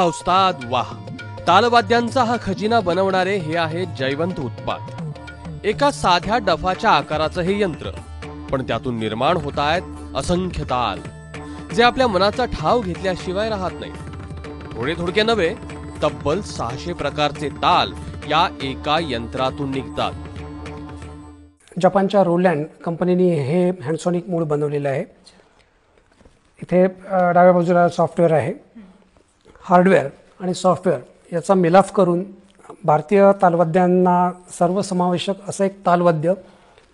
उस्ताद वाह. तालवाद्यांचा हा खजिना बनवणारे हे आहे जयवंत उत्पात. एका साध्या डफाच्या आकाराचं हे यंत्र, पण त्यातून निर्माण होत आहेत असंख्य ताल, जे आपल्या मनाचा ठाव घेतल्याशिवाय राहत नाही. थोडे थोडके नव्हे, तब्बल 600 प्रकारचे ताल या एका यंत्रातून निघतात. जपानच्या रोलँड कंपनीने हे हॅन्डसॉनिक मूळ बनवलेलं आहे. इथे डाव्या बाजूला सॉफ्टवेअर आहे. हार्डवेअर आणि सॉफ्टवेअर याचा मिलाफ करून भारतीय तालवाद्यांना सर्वसमावेशक असं एक तालवाद्य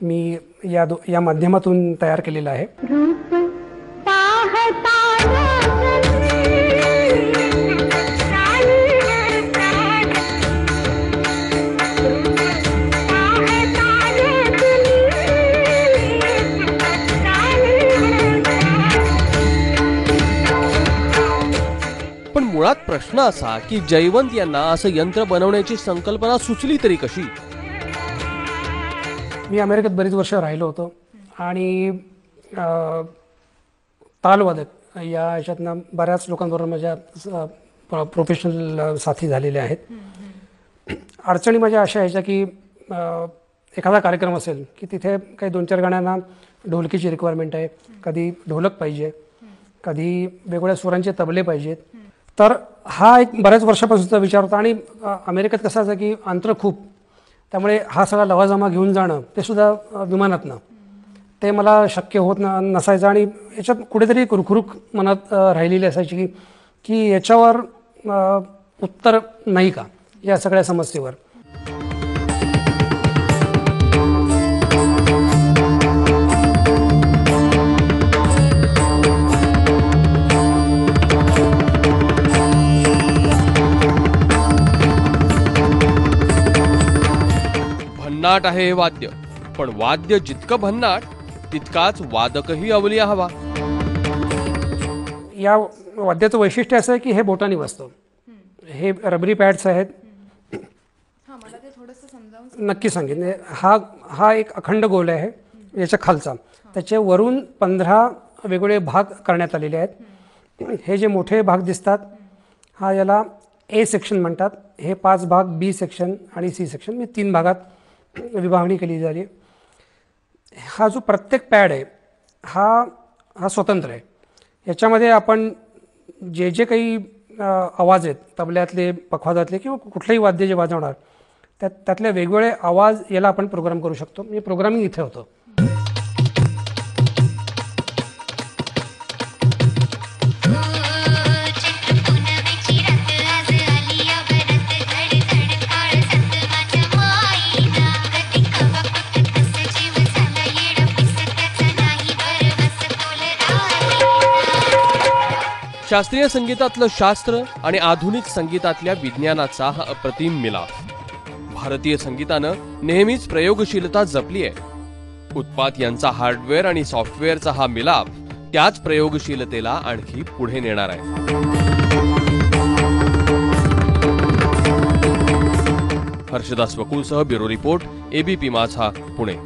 मी या माध्यमातून तयार केलेलं आहे. पण मुळात प्रश्न असा की जयवंत यांना असं यंत्र बनवण्याची संकल्पना सुचली तरी कशी? मी अमेरिकेत बरीच वर्ष राहिलो होतो आणि तालवादक या ह्याच्यातनं बऱ्याच लोकांबरोबर माझ्या प्रोफेशनल साथी झालेले आहेत. अडचणी माझ्या अशा यायच्या की एखादा कार्यक्रम असेल की तिथे काही 2-4 गाण्यांना ढोलकीची रिक्वायरमेंट आहे, कधी ढोलक पाहिजे, कधी वेगवेगळ्या सुरांचे तबले पाहिजेत. तर हा एक बऱ्याच वर्षापासूनचा विचार होता. आणि अमेरिकेत कसं असं की अंतर खूप, त्यामुळे हा सगळा लवाजमा घेऊन जाणं ते सुद्धा विमानातनं ते मला शक्य होत नसायचं. आणि याच्यात कुठेतरी कुरकुरूक मनात राहिलेली असायची की याच्यावर उत्तर नाही का या सगळ्या समस्येवर. भन्नाट आहे हे वाद्य, पण वाद्य जितकं भन्नाट तितकाच वादकही अवलिया हवा. या वाद्याचं वैशिष्ट्य असं आहे की हे बोटाने वाजतं. हे रबरी पॅड्स आहेत. नक्की सांगेन. हा एक अखंड गोल आहे याच्या खालचा, त्याचे वरून 15 वेगवेगळे भाग करण्यात आलेले आहेत. हे जे मोठे भाग दिसतात हा याला ए सेक्शन म्हणतात. हे 5 भाग बी सेक्शन आणि सी सेक्शन, मी 3 भागात विभागणी केली झाली. हा जो प्रत्येक पॅड आहे हा स्वतंत्र आहे. याच्यामध्ये आपण जे काही आवाज आहेत तबल्यातले, पखवाजातले किंवा कुठलेही वाद्य जे वाजवणार त्यातले वेगवेगळे आवाज याला आपण प्रोग्राम करू शकतो. म्हणजे प्रोग्रामिंग इथे होतं. शास्त्रीय संगीतातलं शास्त्र आणि आधुनिक संगीतातल्या विज्ञानाचा हा अप्रतिम मिलाफ. भारतीय संगीतानं नेहमीच प्रयोगशीलता जपली आहे. उत्पात यांचा हार्डवेअर आणि सॉफ्टवेअरचा हा मिलाफ त्याच प्रयोगशीलतेला आणखी पुढे नेणार आहे. हर्षदास वकुलसह ब्युरो रिपोर्ट, ABP माझा, पुणे.